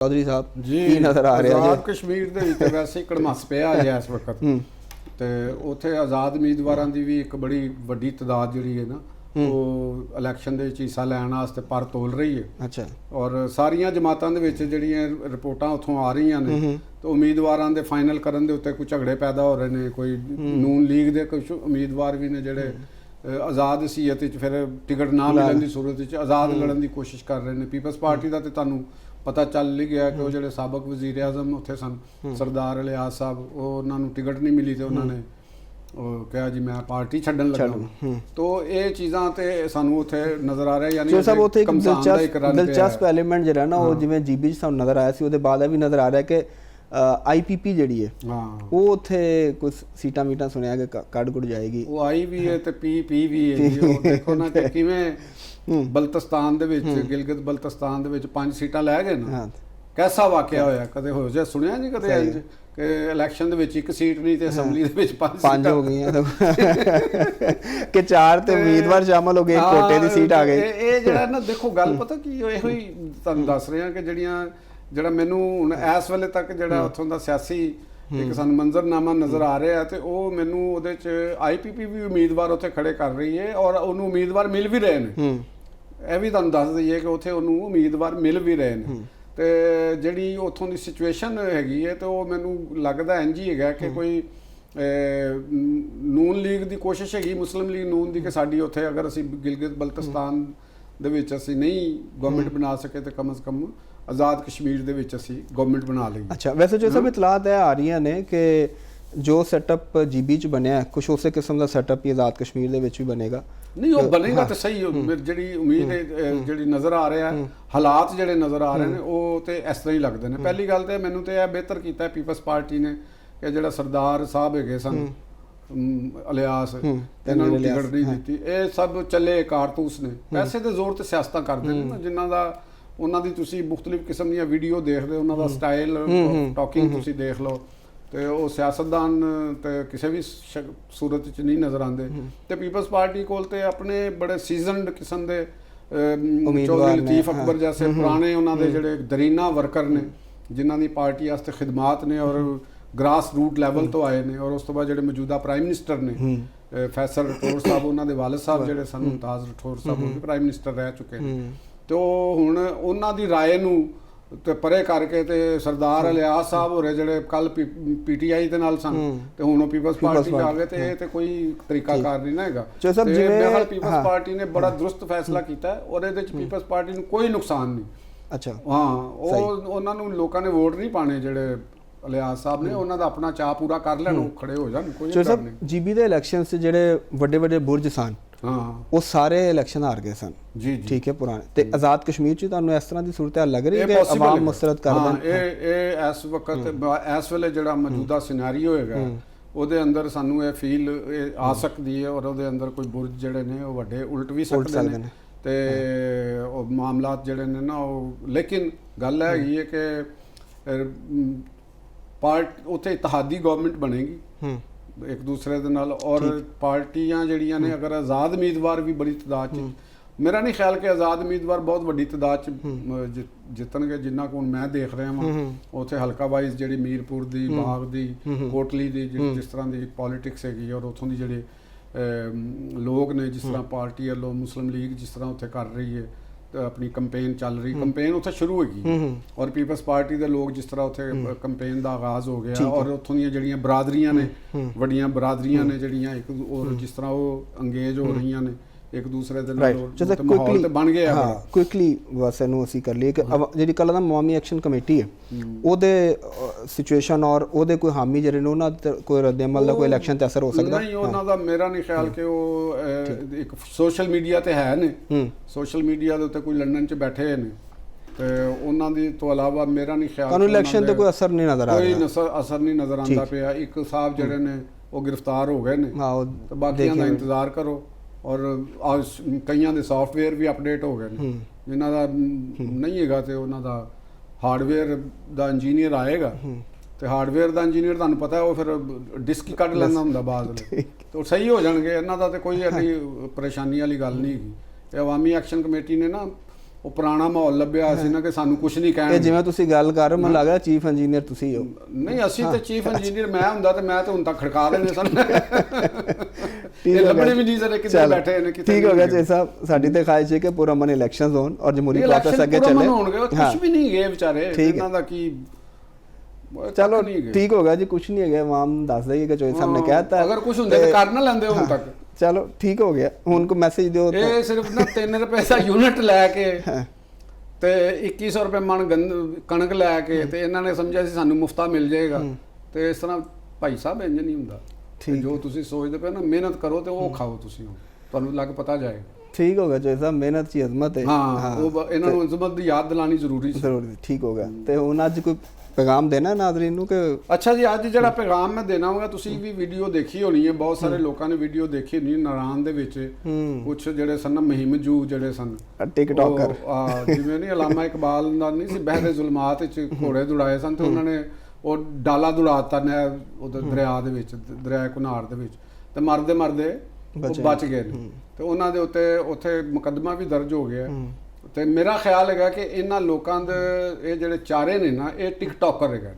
चौधरी साहब जी की नज़र आ रहा आज़ाद कश्मीर ਦੇ ਵਿੱਚ ਵੈਸੇ ਕੜਮਸ ਪਿਆ ਹੈ ਇਸ ਵਕਤ ਤੇ ਉੱਥੇ ਆਜ਼ਾਦ ਉਮੀਦਵਾਰਾਂ ਦੀ ਵੀ ਇੱਕ ਬੜੀ ਵੱਡੀ ਤਾਦਾਦ ਜਿਹੜੀ ਹੈ ਨਾ ਉਹ ਇਲੈਕਸ਼ਨ ਦੇ ਵਿੱਚ ਹਿੱਸਾ ਲੈਣ ਵਾਸਤੇ ਪਰ ਤੋਲ ਰਹੀ ਹੈ। ਅੱਛਾ। ਔਰ ਸਾਰੀਆਂ ਜਮਾਤਾਂ ਦੇ ਵਿੱਚ ਜਿਹੜੀਆਂ ਰਿਪੋਰਟਾਂ ਉੱਥੋਂ ਆ ਰਹੀਆਂ ਨੇ ਤੇ ਉਮੀਦਵਾਰਾਂ ਦੇ ਫਾਈਨਲ ਕਰਨ ਦੇ ਉੱਤੇ ਕੋਈ ਝਗੜੇ ਪੈਦਾ ਹੋ ਰਹੇ ਨੇ। ਕੋਈ ਨੂਨ ਲੀਗ ਦੇ ਕੁਝ ਉਮੀਦਵਾਰ ਵੀ ਨੇ ਜਿਹੜੇ ਆਜ਼ਾਦ ਸੀਅਤ ਵਿੱਚ ਫਿਰ ਟਿਕਟ ਨਾ ਮਿਲਣ ਦੀ ਸੂਰਤ ਵਿੱਚ ਆਜ਼ਾਦ ਲੜਨ ਦੀ ਕੋਸ਼ਿਸ਼ ਕਰ ਰਹੇ ਨੇ। ਪੀਪਲਸ ਪਾਰਟੀ ਦਾ ਤੇ ਤੁਹਾਨੂੰ ਪਤਾ ਚੱਲ ਹੀ ਗਿਆ ਕਿ ਉਹ ਜਿਹੜੇ ਸਾਬਕ ਵਜ਼ੀਰ ਆਜ਼ਮ ਉੱਥੇ ਸਨ ਸਰਦਾਰ ਇਲਿਆਸ ਸਾਹਿਬ, ਉਹ ਉਹਨਾਂ ਨੂੰ ਟਿਕਟ ਨਹੀਂ ਮਿਲੀ ਤੇ ਉਹਨਾਂ ਨੇ ਉਹ ਕਿਹਾ ਜੀ ਮੈਂ ਪਾਰਟੀ ਛੱਡਣ ਲੱਗਾ। ਤੋ ਇਹ ਚੀਜ਼ਾਂ ਤੇ ਸਾਨੂੰ ਉੱਥੇ ਨਜ਼ਰ ਆ ਰਿਹਾ। ਯਾਨੀ ਸਭ ਉੱਥੇ ਇੱਕ ਦਿਲਚਸਪ ਐਲੀਮੈਂਟ ਜਿਹੜਾ ਨਾ ਉਹ ਜਿਵੇਂ ਜੀਬੀ 'ਚ ਸਾਨੂੰ ਨਜ਼ਰ ਆਇਆ ਸੀ, ਉਹਦੇ ਬਾਅਦ ਇਹ ਵੀ ਨਜ਼ਰ ਆ ਰਿਹਾ ਕਿ ਆਈਪੀਪੀ ਜਿਹੜੀ ਹੈ ਉਹ ਉੱਥੇ ਕੁਝ ਸੀਟਾਂ ਮੀਟਾਂ ਸੁਣਿਆ ਕਿ ਕੱਢ ਕੁੜ ਜਾਏਗੀ। ਉਹ ਆਈ ਵੀ ਹੈ ਤੇ ਪੀ ਵੀ ਹੈ। ਉਹ ਦੇਖੋ ਨਾ ਕਿ ਕਿਵੇਂ ਬਲਤਿਸਤਾਨ ਦੇ ਵਿੱਚ ਗਿਲਗਿਤ ਬਲਤਿਸਤਾਨ ਦੇ ਵਿੱਚ 5 ਸੀਟਾਂ ਲੈ ਗਏ ਨਾ। ਕੈਸਾ ਵਾਕਿਆ ਹੋਇਆ, ਕਦੇ ਹੋ ਜਾ ਸੁਣਿਆ ਨਹੀਂ ਕਦੇ ਇੰਜ ਕਿ ਇਲੈਕਸ਼ਨ ਦੇ ਵਿੱਚ 1 ਸੀਟ ਨਹੀਂ ਤੇ ਅਸੈਂਬਲੀ ਦੇ ਵਿੱਚ 5 ਹੋ ਗਈਆਂ ਕਿ 4 ਤੇ ਉਮੀਦਵਾਰ ਸ਼ਾਮਲ ਹੋ ਗਏ, ਕੋਟੇ ਦੀ ਸੀਟ ਆ ਗਈ। ਇਹ ਜਿਹੜਾ ਨਾ ਦੇਖੋ ਗੱਲ ਪਤਾ ਕੀ ਇਹੋ ਹੀ ਤੁਹਾਨੂੰ ਦੱਸ ਰਿਹਾ ਕਿ ਜਿਹੜਾ ਮੈਨੂੰ ਹੁਣ ਇਸ ਵੇਲੇ ਤੱਕ ਜਿਹੜਾ ਉੱਥੋਂ ਦਾ ਸਿਆਸੀ ਇੱਕ ਸਾਨੂੰ ਮੰਜ਼ਰਨਾਮਾ ਨਜ਼ਰ ਆ ਰਿਹਾ ਤੇ ਉਹ ਮੈਨੂੰ ਉਹਦੇ 'ਚ ਆਈਪੀਪੀ ਵੀ ਉਮੀਦਵਾਰ ਉੱਥੇ ਖੜੇ ਕਰ ਰਹੀ ਹੈ ਔਰ ਉਹਨੂੰ ਉਮੀਦਵਾਰ ਮਿਲ ਵੀ ਰਹੇ ਨੇ। ਇਹ ਵੀ ਤੁਹਾਨੂੰ ਦੱਸ ਦਈਏ ਕਿ ਉੱਥੇ ਉਹਨੂੰ ਉਮੀਦਵਾਰ ਮਿਲ ਵੀ ਰਹੇ ਨੇ। ਤੇ ਜਿਹੜੀ ਉੱਥੋਂ ਦੀ ਸਿਚੁਏਸ਼ਨ ਹੈਗੀ ਹੈ ਤੇ ਉਹ ਮੈਨੂੰ ਲੱਗਦਾ ਇੰਝ ਹੀ ਹੈਗਾ ਕਿ ਕੋਈ ਨੂਨ ਲੀਗ ਦੀ ਕੋਸ਼ਿਸ਼ ਹੈਗੀ, ਮੁਸਲਿਮ ਲੀਗ ਨੂਨ ਦੀ, ਕਿ ਸਾਡੀ ਉੱਥੇ ਅਗਰ ਅਸੀਂ ਗਿਲਗਿਤ ਬਲਤਿਸਤਾਨ ਦੇ ਵਿੱਚ ਅਸੀਂ ਨਹੀਂ ਗਵਰਨਮੈਂਟ ਬਣਾ ਸਕੇ ਤੇ ਕਮ ਸੇ ਕਮ ਆਜ਼ਾਦ ਕਸ਼ਮੀਰ ਦੇ ਵਿੱਚ ਅਸੀਂ ਗਵਰਨਮੈਂਟ ਬਣਾ ਲਈਏ। ਅੱਛਾ, ਵੈਸੇ ਜੋ ਸਭ ਇਤਲਾਤ ਹੈ ਆ ਰਹੀਆਂ ਨੇ ਕਿ ਜੋ ਸੈਟਅਪ ਜੀਬੀ 'ਚ ਬਣਿਆ ਕੁਛ ਉਸੇ ਕਿਸਮ ਦਾ ਸੈਟਅਪ ਹੀ ਆਜ਼ਾਦ ਕਸ਼ਮੀਰ ਦੇ ਵਿੱਚ ਵੀ ਬਣੇਗਾ। ਨਹੀਂ ਉਹ ਬਣੇਗਾ ਤਾਂ ਸਹੀ। ਜਿਹੜੀ ਉਮੀਦ ਜਿਹੜੀ ਨਜ਼ਰ ਆ ਰਿਹਾ ਹਾਲਾਤ ਜਿਹੜੇ ਨਜ਼ਰ ਆ ਰਹੇ ਨੇ ਉਹ ਤੇ ਇਸ ਤਰ੍ਹਾਂ ਹੀ ਲੱਗਦੇ ਨੇ। ਪਹਿਲੀ ਗੱਲ ਤੇ ਮੈਨੂੰ ਤੇ ਇਹ ਬਿਹਤਰ ਕੀਤਾ ਪੀਪਲਸ ਪਾਰਟੀ ਨੇ ਕਿ ਜਿਹੜਾ ਸਰਦਾਰ ਸਾਹਿਬ ਹੈਗੇ ਸਨ ਇਲਿਆਸ, ਇਹਨਾਂ ਨੂੰ ਟਿਕਟ ਨਹੀਂ ਦਿੱਤੀ। ਇਹ ਸਭ ਚੱਲੇ ਕਾਰਤੂਸ ਨੇ, ਪੈਸੇ ਦੇ ਜ਼ੋਰ ਤੇ ਸਿਆਸਤਾਂ ਕਰਦੇ ਨੇ ਜਿਨ੍ਹਾਂ ਦਾ ਉਹਨਾਂ ਦੀ ਤੁਸੀਂ ਮੁਖਤਲਿਫ ਕਿਸਮ ਦੀਆਂ ਵੀਡੀਓ ਦੇਖਦੇ ਹੋ, ਉਹਨਾਂ ਦਾ ਸਟਾਈਲ ਟਾਕਿੰਗ ਤੁਸੀਂ ਦੇਖ ਲਓ ਤੇ ਉਹ ਸਿਆਸਤਦਾਨ ਤੇ ਕਿਸੇ ਵੀ ਸੂਰਤ 'ਚ ਨਹੀਂ ਨਜ਼ਰ ਆਉਂਦੇ। ਤੇ ਪੀਪਲਸ ਪਾਰਟੀ ਕੋਲ ਤੇ ਆਪਣੇ ਬੜੇ ਸੀਜ਼ਨਡ ਕਿਸਮ ਦੇ ਚੌਧਰੀ ਲਤੀਫ ਅਕਬਰ ਜੈਸੇ ਪੁਰਾਣੇ ਉਹਨਾਂ ਦੇ ਜਿਹੜੇ ਦਰੀਨਾ ਵਰਕਰ ਨੇ ਜਿਨ੍ਹਾਂ ਦੀ ਪਾਰਟੀ ਵਾਸਤੇ ਖਿਦਮਾਤ ਨੇ ਔਰ ਗ੍ਰਾਸ ਰੂਟ ਲੈਵਲ ਤੋਂ ਆਏ ਨੇ। ਔਰ ਉਸ ਤੋਂ ਬਾਅਦ ਜਿਹੜੇ ਮੌਜੂਦਾ ਪ੍ਰਾਈਮ ਮਿਨਿਸਟਰ ਨੇ ਫੈਸਲ ਰਠੌਰ ਸਾਹਿਬ, ਉਹਨਾਂ ਦੇ ਵਾਲਿਦ ਸਾਹਿਬ ਜਿਹੜੇ ਸਨ ਮੁਮਤਾਜ਼ ਰਠੌਰ ਸਾਹਿਬ, ਉਹ ਵੀ ਪ੍ਰਾਈਮ ਮਿਨਿਸਟਰ ਰਹਿ ਚੁੱਕੇ ਨੇ। ਤੇ ਉਹ ਹੁਣ ਉਹਨਾਂ ਦੀ ਰਾਏ ਨੂੰ ਤੇ ਪਰੇ ਕਰਕੇ ਤੇ ਸਰਦਾਰ ਇਲਿਆਸ ਸਾਹਿਬ ਹੋਰੇ ਜਿਹੜੇ ਕੱਲ ਪੀਟੀਆਈ ਦੇ ਨਾਲ ਸਨ ਤੇ ਹੁਣ ਉਹ ਪੀਪਲਸ ਪਾਰਟੀ 'ਚ ਆ ਗਏ ਤੇ ਇਹ ਤੇ ਕੋਈ ਤਰੀਕਾਕਾਰ ਨਹੀਂ ਨਾ ਹੈਗਾ। ਤੇ ਮੇਰੇ ਪੀਪਲਸ ਪਾਰਟੀ ਨੇ ਬੜਾ ਦਰੁਸਤ ਫੈਸਲਾ ਕੀਤਾ ਔਰ ਇਹਦੇ 'ਚ ਪੀਪਲਸ ਪਾਰਟੀ ਨੂੰ ਕੋਈ ਨੁਕਸਾਨ ਨਹੀਂ। ਅੱਛਾ, ਹਾਂ, ਉਹਨਾਂ ਨੂੰ ਲੋਕਾਂ ਨੇ ਵੋਟ ਨਹੀਂ ਪਾਣੇ ਜਿਹੜੇ ਇਲਿਆਸ ਸਾਹਿਬ ਨੇ, ਉਹਨਾਂ ਦਾ ਆਪਣਾ ਚਾਅ ਪੂਰਾ ਕਰ ਲੈਣ, ਉਹ ਖੜੇ ਹੋ ਜਾਣ, ਕੋਈ ਡਰ ਨਹੀਂ। ਜੀਬੀ ਦੇ ਇਲੈਕਸ਼ਨ 'ਚ ਜਿਹੜੇ ਵੱਡੇ ਵੱਡੇ ਬੁਰਜ ਸਨ ਉਹ ਸਾਰੇ ਇਲੈਕਸ਼ਨ ਹਾਰ ਗਏ ਸਨ। ਜੀ ਠੀਕ ਹੈ, ਪੁਰਾਣੇ ਤੇ ਆਜ਼ਾਦ ਕਸ਼ਮੀਰ 'ਚ ਤੁਹਾਨੂੰ ਇਸ ਤਰ੍ਹਾਂ ਦੀ ਸੂਰਤ ਹਾਲ ਲੱਗ ਰਹੀ ਹੈ ਕਿ ਆਵਾਮ ਮੁਸਰਤ ਕਰ ਦੇਣ? ਇਹ ਇਸ ਵਕਤ ਇਸ ਵੇਲੇ ਜਿਹੜਾ ਮੌਜੂਦਾ ਸਿਨੈਰੀਓ ਹੈਗਾ ਉਹਦੇ ਅੰਦਰ ਸਾਨੂੰ ਇਹ ਫੀਲ ਆ ਸਕਦੀ ਹੈ ਔਰ ਉਹਦੇ ਅੰਦਰ ਕੋਈ ਬੁਰਜ ਜਿਹੜੇ ਨੇ ਉਹ ਵੱਡੇ ਉਲਟ ਵੀ ਸਕਦੇ ਨੇ ਤੇ ਉਹ ਮਾਮਲਾਤ ਜਿਹੜੇ ਨੇ ਨਾ ਉਹ। ਲੇਕਿਨ ਗੱਲ ਹੈਗੀ ਹੈ ਕਿ ਉੱਥੇ ਇਤਿਹਾਦੀ ਗਵਰਨਮੈਂਟ ਬਣੇਗੀ ਇੱਕ ਦੂਸਰੇ ਦੇ ਨਾਲ ਔਰ ਪਾਰਟੀਆਂ ਜਿਹੜੀਆਂ ਨੇ ਅਗਰ ਆਜ਼ਾਦ ਉਮੀਦਵਾਰ ਵੀ ਬੜੀ ਤਾਦਾਦ 'ਚ, ਮੇਰਾ ਨਹੀਂ ਖਿਆਲ ਕਿ ਆਜ਼ਾਦ ਉਮੀਦਵਾਰ ਬਹੁਤ ਵੱਡੀ ਤਾਦਾਦ 'ਚ ਜਿੱਤਣਗੇ ਜਿੰਨਾ ਕੁ ਮੈਂ ਦੇਖ ਰਿਹਾ ਵਾਂ ਉੱਥੇ ਹਲਕਾ ਵਾਈਜ਼ ਜਿਹੜੀ ਮੀਰਪੁਰ ਦੀ, ਬਾਗ ਦੀ, ਕੋਟਲੀ ਦੀ ਜਿਸ ਤਰ੍ਹਾਂ ਦੀ ਪੋਲੀਟਿਕਸ ਹੈਗੀ ਔਰ ਉੱਥੋਂ ਦੀ ਜਿਹੜੇ ਲੋਕ ਨੇ, ਜਿਸ ਤਰ੍ਹਾਂ ਪਾਰਟੀ ਵੱਲੋਂ ਮੁਸਲਿਮ ਲੀਗ ਜਿਸ ਤਰ੍ਹਾਂ ਉੱਥੇ ਕਰ ਰਹੀ ਹੈ ਆਪਣੀ ਕੰਪੇਨ ਚੱਲ ਰਹੀ, ਕੰਪੇਨ ਉੱਥੇ ਸ਼ੁਰੂ ਹੈਗੀ ਔਰ ਪੀਪਲਸ ਪਾਰਟੀ ਦੇ ਲੋਕ ਜਿਸ ਤਰ੍ਹਾਂ ਉੱਥੇ ਕੰਪੇਨ ਦਾ ਆਗਾਜ਼ ਹੋ ਗਿਆ ਔਰ ਉੱਥੋਂ ਦੀਆਂ ਜਿਹੜੀਆਂ ਬਰਾਦਰੀਆਂ ਨੇ, ਵੱਡੀਆਂ ਬਰਾਦਰੀਆਂ ਨੇ ਜਿਹੜੀਆਂ ਇੱਕ ਔਰ ਜਿਸ ਤਰ੍ਹਾਂ ਉਹ ਅੰਗੇਜ ਹੋ ਰਹੀਆਂ ਨੇ ਇੱਕ ਦੂਸਰੇ ਦੇ ਨਾਲ, ਮਾਹੌਲ ਤੇ ਬਣ ਗਿਆ। ਹਾਂ, ਕੁਇਕਲੀ ਬਸ ਇਹਨੂੰ ਅਸੀਂ ਕਰ ਲਈਏ ਕਿ ਜਿਹੜੀ ਕੱਲ੍ਹ ਦਾ ਮਵਾਮੀ ਐਕਸ਼ਨ ਕਮੇਟੀ ਹੈ ਉਹਦੇ ਸਿਚੁਏਸ਼ਨ ਔਰ ਉਹਦੇ ਕੋਈ ਹਾਮੀ ਜਿਹੜੇ ਨੇ ਉਹਨਾਂ ਤੇ ਕੋਈ ਰੱਦ ਅਮਲ ਦਾ ਕੋਈ ਇਲੈਕਸ਼ਨ ਤੇ ਅਸਰ ਹੋ ਸਕਦਾ? ਨਹੀਂ, ਉਹਨਾਂ ਦਾ ਮੇਰਾ ਨਹੀਂ ਖਿਆਲ ਕਿ ਉਹ ਇੱਕ ਸੋਸ਼ਲ ਮੀਡੀਆ ਤੇ ਹੈ ਨੇ, ਸੋਸ਼ਲ ਮੀਡੀਆ ਦੇ ਉੱਤੇ ਕੋਈ ਲੰਡਨ 'ਚ ਬੈਠੇ ਨੇ ਤੇ ਉਹਨਾਂ ਦੀ ਤੋਂ ਇਲਾਵਾ ਮੇਰਾ ਨਹੀਂ ਖਿਆਲ ਤੁਹਾਨੂੰ ਇਲੈਕਸ਼ਨ ਤੇ ਕੋਈ ਅਸਰ ਨਹੀਂ ਨਜ਼ਰ ਆ ਰਿਹਾ। ਕੋਈ ਅਸਰ ਨਹੀਂ ਨਜ਼ਰ ਆਉਂਦਾ ਪਿਆ। ਇੱਕ ਸਾਹਿਬ ਜਿਹੜੇ ਨੇ ਉਹ ਗ੍ਰਿਫਤਾਰ ਹੋ ਗਏ ਨੇ ਤੇ ਬਾਕੀਆਂ ਦਾ ਇੰਤਜ਼ਾਰ ਕਰੋ ਔਰ ਕਈਆਂ ਦੇ ਸੌਫਟਵੇਅਰ ਵੀ ਅਪਡੇਟ ਹੋ ਗਏ ਨੇ ਜਿਨ੍ਹਾਂ ਦਾ ਨਹੀਂ ਹੈਗਾ ਤੇ ਉਹਨਾਂ ਦਾ ਹਾਰਡਵੇਅਰ ਦਾ ਇੰਜੀਨੀਅਰ ਆਏਗਾ ਤੇ ਹਾਰਡਵੇਅਰ ਦਾ ਇੰਜੀਨੀਅਰ ਤੁਹਾਨੂੰ ਪਤਾ ਉਹ ਫਿਰ ਡਿਸਕ ਹੀ ਕੱਢ ਲੈਂਦਾ ਹੁੰਦਾ ਬਾਅਦ ਤੇ ਉਹ ਸਹੀ ਹੋ ਜਾਣਗੇ। ਇਹਨਾਂ ਦਾ ਤੇ ਕੋਈ ਐਡੀ ਪਰੇਸ਼ਾਨੀ ਵਾਲੀ ਗੱਲ ਨਹੀਂ ਹੈਗੀ। ਇਹ ਅਵਾਮੀ ਐਕਸ਼ਨ ਕਮੇਟੀ ਨੇ ਨਾ ਉਹ ਪੁਰਾਣਾ ਮਾਹੌਲ ਲੱਭਿਆ ਸੀ ਨਾ ਕਿ ਸਾਨੂੰ ਕੁਝ ਨਹੀਂ ਕਹਿਣਗੇ। ਇਹ ਜਿਵੇਂ ਤੁਸੀਂ ਗੱਲ ਕਰ ਰਹੇ ਹੋ ਮੈਨੂੰ ਲੱਗ ਰਿਹਾ ਚੀਫ ਇੰਜੀਨੀਅਰ ਤੁਸੀਂ ਹੋ। ਨਹੀਂ ਅਸੀਂ ਤੇ ਚੀਫ ਇੰਜੀਨੀਅਰ ਮੈਂ ਹੁੰਦਾ ਤੇ ਮੈਂ ਤਾਂ ਹੁਣ ਤੱਕ ਖੜਕਾ ਦੇਣੇ ਸਨ। ਇਹ ਲੱਭਣੇ ਵੀ ਨਹੀਂ ਸਰ ਕਿੱਥੇ ਬੈਠੇ ਨੇ ਕਿੱਥੇ। ਠੀਕ ਹੋ ਗਿਆ ਜੀ ਸਾਹਿਬ, ਸਾਡੀ ਤੇ ਖਾਹਿਸ਼ ਹੈ ਕਿ ਪੂਰਾ ਮਨ ਇਲੈਕਸ਼ਨਸ ਹੋਣ ਔਰ ਜਮਹੂਰੀ ਪ੍ਰੋਸੈਸ ਅੱਗੇ ਚੱਲੇ। ਕੁਝ ਵੀ ਨਹੀਂ ਗਏ ਵਿਚਾਰੇ, ਇਹਨਾਂ ਦਾ ਕੀ। ਚਲੋ ਠੀਕ ਹੋ ਗਿਆ ਜੀ, ਕੁਝ ਨਹੀਂ ਹੈਗਾ, ਆਵਾਮ ਦੱਸ ਦਈਏ ਕਿ ਚੋਈ ਸਾਹਿਬ ਨੇ ਕਹਿਤਾ ਅਗਰ ਕੁਝ ਹੁੰਦੇ ਤਾਂ ਕਰ ਨਾ ਲੈਂਦੇ ਹੁਣ ਤੱਕ। ਚਲੋ ਠੀਕ ਹੋ ਗਿਆ, ਹੁਣ ਕੋ ਮੈਸੇਜ ਦਿਓ। ਇਹ ਸਿਰਫ ਨਾ 3 ਰੁਪਏ ਦਾ ਯੂਨਿਟ ਲੈ ਕੇ ਤੇ 2100 ਰੁਪਏ ਮਣ ਕਣਕ ਲੈ ਕੇ ਤੇ ਇਹਨਾਂ ਨੇ ਸਮਝਿਆ ਸੀ ਸਾਨੂੰ ਮੁਫਤਾ ਮਿਲ ਜਾਏਗਾ। ਤੇ ਇਸ ਤਰ੍ਹਾਂ ਭਾਈ ਸਾਹਿਬ ਇੰਜ ਨਹੀਂ ਹੁੰਦਾ। ਜੋ ਤੁਸੀਂ ਸੋਚਦੇ ਪਏ ਨਾ ਮਿਹਨਤ ਕਰੋ ਤੇ ਉਹ ਖਾਓ, ਤੁਸੀਂ ਤੁਹਾਨੂੰ ਲੱਗ ਪਤਾ ਜਾਏਗਾ। ਠੀਕ ਹੋ ਗਿਆ ਚੋਈ ਸਾਹਿਬ, ਮਿਹਨਤ ਦੀ ਅਜ਼ਮਤ ਹੈ। ਹਾਂ ਉਹ ਇਹਨਾਂ ਨੂੰ ਅਜ਼ਮਤ ਦੀ ਯਾਦ ਦਿਲਾਣੀ ਜ਼ਰੂਰੀ ਸੀ। ਠੀਕ ਹੋ ਗਿਆ। ਤੇ ਹੁਣ ਅੱਜ ਕੋਈ ਪੈਗਾਮ ਦੇਣਾ ਨਾਜ਼ਰੀਨ ਨੂੰ ਕਿ? ਅੱਛਾ ਜੀ, ਅੱਜ ਜਿਹੜਾ ਪੈਗਾਮ ਮੈਂ ਦੇਣਾ ਹੋਗਾ, ਤੁਸੀਂ ਵੀ ਵੀਡੀਓ ਦੇਖੀ ਹੋਣੀ ਹੈ, ਬਹੁਤ ਸਾਰੇ ਲੋਕਾਂ ਨੇ ਵੀਡੀਓ ਦੇਖੀ ਹੋਣੀ। ਨਾਰਾਨ ਦੇ ਵਿੱਚ ਕੁਝ ਜਿਹੜੇ ਸਨ ਮੁਹਿੰਮ ਜੂ ਜਿਹੜੇ ਸਨ ਟਿਕਟੋਕਰ, ਜਿਵੇਂ ਨਹੀਂ ਅਲਾਮਾ ਇਕਬਾਲ ਦਾ ਨਹੀਂ ਸੀ ਬਹਿਦੇ ਜ਼ੁਲਮਾਤ ਵਿੱਚ ਘੋੜੇ ਦੌੜਾਏ ਸਨ ਤੇ ਉਹਨਾਂ ਨੇ ਉਹ ਡਾਲਾ ਦੌੜਾਤਾ ਨੇ ਉਹਦੇ ਦਰਿਆ ਦੇ ਵਿੱਚ, ਦਰਿਆ ਕੁਨਾਰ ਦੇ ਵਿੱਚ, ਤੇ ਮਰਦੇ ਮਰਦੇ ਬਚ ਗਏ ਨੇ। ਤੇ ਉਹਨਾਂ ਦੇ ਉੱਥੇ ਮੁਕੱਦਮਾ ਵੀ ਦਰਜ ਹੋ ਗਿਆ। ਤੇ ਮੇਰਾ ਖਿਆਲ ਹੈਗਾ ਕਿ ਇਹਨਾਂ ਲੋਕਾਂ ਦੇ ਇਹ ਜਿਹੜੇ ਚਾਰੇ ਨੇ ਨਾ, ਇਹ ਟਿਕਟੋਕਰ ਹੈਗਾ।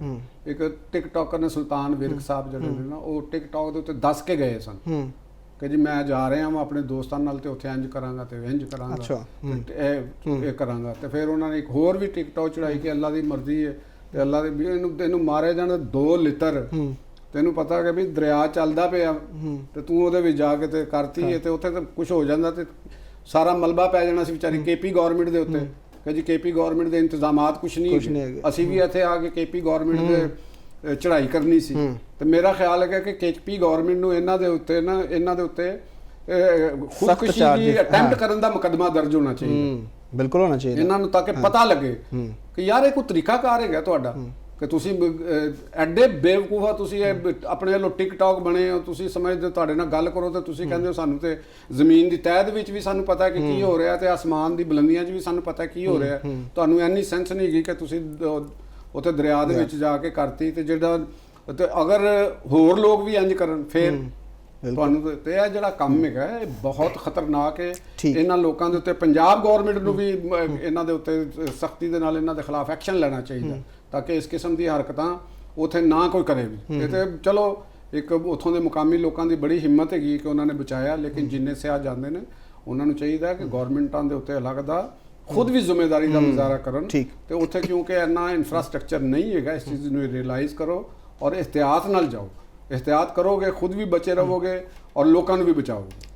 ਇੱਕ ਟਿਕਟੋਕਰ ਨੇ ਸੁਲਤਾਨ ਵਿਰਕ ਸਾਹਿਬ ਜਿਹੜੇ ਨੇ ਨਾ, ਉਹ ਟਿਕਟੋਕ ਦੇ ਉੱਤੇ ਦੱਸ ਕੇ ਗਏ ਸਨ ਕਿ ਜੀ ਮੈਂ ਜਾ ਰਿਹਾ ਹਾਂ ਆਪਣੇ ਦੋਸਤਾਂ ਨਾਲ ਤੇ ਉੱਥੇ ਇੰਜ ਕਰਾਂਗਾ ਤੇ ਇੰਜ ਕਰਾਂਗਾ ਇਹ ਕਰਾਂਗਾ। ਤੇ ਫਿਰ ਉਹਨਾਂ ਨੇ ਇੱਕ ਹੋਰ ਵੀ ਟਿਕਟੋਕ ਚੜਾਈ ਕਿ ਅੱਲਾ ਦੀ ਮਰਜ਼ੀ ਹੈ ਤੇ ਅੱਲਾ ਦੇ ਵੀ ਇਹਨੂੰ ਮਾਰੇ ਜਾਣ 2 ਲਿੱਤਰ। ਤੈਨੂੰ ਪਤਾ ਕਿ ਵੀ ਦਰਿਆ ਚੱਲਦਾ ਪਿਆ ਤੇ ਤੂੰ ਉਹਦੇ ਵਿੱਚ ਜਾ ਕੇ ਤੇ ਕਰਤੀ ਹੈ ਤੇ ਉੱਥੇ ਤਾਂ ਕੁਝ ਹੋ ਜਾਂਦਾ ਤੇ ਸਾਰਾ ਮਲਬਾ ਪੈ ਜਾਣਾ ਸੀ ਵਿਚਾਰੀ ਕੇਪੀ ਗਵਰਨਮੈਂਟ ਦੇ ਉੱਤੇ ਕਿ ਜੀ ਕੇਪੀ ਗਵਰਨਮੈਂਟ ਦੇ ਇੰਤਜ਼ਾਮਾਤ ਕੁਝ ਨਹੀਂ ਹੈਗੇ। ਅਸੀਂ ਵੀ ਇੱਥੇ ਆ ਕੇ ਕੇਪੀ ਗਵਰਨਮੈਂਟ ਦੇ ਚੜ੍ਹਾਈ ਕਰਨੀ ਸੀ। ਤੇ ਮੇਰਾ ਖਿਆਲ ਹੈ ਕਿ ਕੇਪੀ ਗਵਰਨਮੈਂਟ ਨੂੰ ਇਹਨਾਂ ਦੇ ਉੱਤੇ ਖੁਦਕੁਸ਼ੀ ਦੀ ਅਟੈਂਪਟ ਕਰਨ ਦਾ ਮੁਕੱਦਮਾ ਦਰਜ ਹੋਣਾ ਚਾਹੀਦਾ। ਬਿਲਕੁਲ ਹੋਣਾ ਚਾਹੀਦਾ ਇਹਨਾਂ ਨੂੰ, ਤਾਂ ਕਿ ਪਤਾ ਲੱਗੇ ਕਿ ਯਾਰ ਇਹ ਕੋਈ ਤਰੀਕਾਕਾਰ ਹੈਗਾ ਤੁਹਾਡਾ ਕਿ ਤੁਸੀਂ ਐਡੇ ਬੇਵਕੂਫ ਆ, ਤੁਸੀਂ ਆਪਣੇ ਵੱਲੋਂ ਟਿਕਟੌਕ ਬਣੇ ਹੋ, ਤੁਸੀਂ ਸਮਝਦੇ ਤੁਹਾਡੇ ਨਾਲ ਗੱਲ ਕਰੋ ਤੇ ਤੁਸੀਂ ਕਹਿੰਦੇ ਹੋ ਸਾਨੂੰ ਤੇ ਜ਼ਮੀਨ ਦੀ ਤਹਿ ਦੇ ਵਿੱਚ ਵੀ ਸਾਨੂੰ ਪਤਾ ਕਿ ਕੀ ਹੋ ਰਿਹਾ ਤੇ ਆਸਮਾਨ ਦੀ ਬੁਲੰਦੀਆਂ 'ਚ ਵੀ ਸਾਨੂੰ ਪਤਾ ਕੀ ਹੋ ਰਿਹਾ। ਤੁਹਾਨੂੰ ਇੰਨੀ ਸੈਂਸ ਨਹੀਂ ਹੈਗੀ ਕਿ ਤੁਸੀਂ ਉੱਥੇ ਦਰਿਆ ਦੇ ਵਿੱਚ ਜਾ ਕੇ ਕਰਤੀ। ਤੇ ਜਿਹੜਾ ਅਗਰ ਹੋਰ ਲੋਕ ਵੀ ਇੰਜ ਕਰਨ ਫਿਰ ਤੁਹਾਨੂੰ ਤੇ ਇਹ ਜਿਹੜਾ ਕੰਮ ਹੈਗਾ ਇਹ ਬਹੁਤ ਖਤਰਨਾਕ ਹੈ। ਇਹਨਾਂ ਲੋਕਾਂ ਦੇ ਉੱਤੇ ਪੰਜਾਬ ਗਵਰਨਮੈਂਟ ਨੂੰ ਵੀ ਇਹਨਾਂ ਦੇ ਉੱਤੇ ਸਖਤੀ ਦੇ ਨਾਲ ਇਹਨਾਂ ਦੇ ਖਿਲਾਫ ਐਕਸ਼ਨ ਲੈਣਾ ਚਾਹੀਦਾ ਤਾਂ ਕਿ ਇਸ ਕਿਸਮ ਦੀ ਹਰਕਤਾਂ ਉੱਥੇ ਨਾ ਕੋਈ ਕਰੇ ਵੀ। ਇਹ ਤੇ ਚਲੋ ਇੱਕ ਉੱਥੋਂ ਦੇ ਮੁਕਾਮੀ ਲੋਕਾਂ ਦੀ ਬੜੀ ਹਿੰਮਤ ਹੈਗੀ ਕਿ ਉਹਨਾਂ ਨੇ ਬਚਾਇਆ, ਲੇਕਿਨ ਜਿੰਨੇ ਸਿਆਹ ਜਾਂਦੇ ਨੇ ਉਹਨਾਂ ਨੂੰ ਚਾਹੀਦਾ ਕਿ ਗਵਰਨਮੈਂਟਾਂ ਦੇ ਉੱਤੇ ਅਲੱਗ ਦਾ ਖੁਦ ਵੀ ਜ਼ਿੰਮੇਵਾਰੀ ਦਾ ਮੁਜ਼ਾਹਰਾ ਕਰਨ। ਤੇ ਉੱਥੇ ਕਿਉਂਕਿ ਇੰਨਾ ਇਨਫਰਾਸਟ੍ਰਕਚਰ ਨਹੀਂ ਹੈਗਾ, ਇਸ ਚੀਜ਼ ਨੂੰ ਰਿਅਲਾਈਜ਼ ਕਰੋ ਔਰ ਇhtiyat ਨਾਲ ਜਾਓ। ਇhtiyat ਕਰੋਗੇ ਖੁਦ ਵੀ ਬਚੇ ਰਹੋਗੇ ਔਰ ਲੋਕਾਂ ਨੂੰ ਵੀ ਬਚਾਓਗੇ।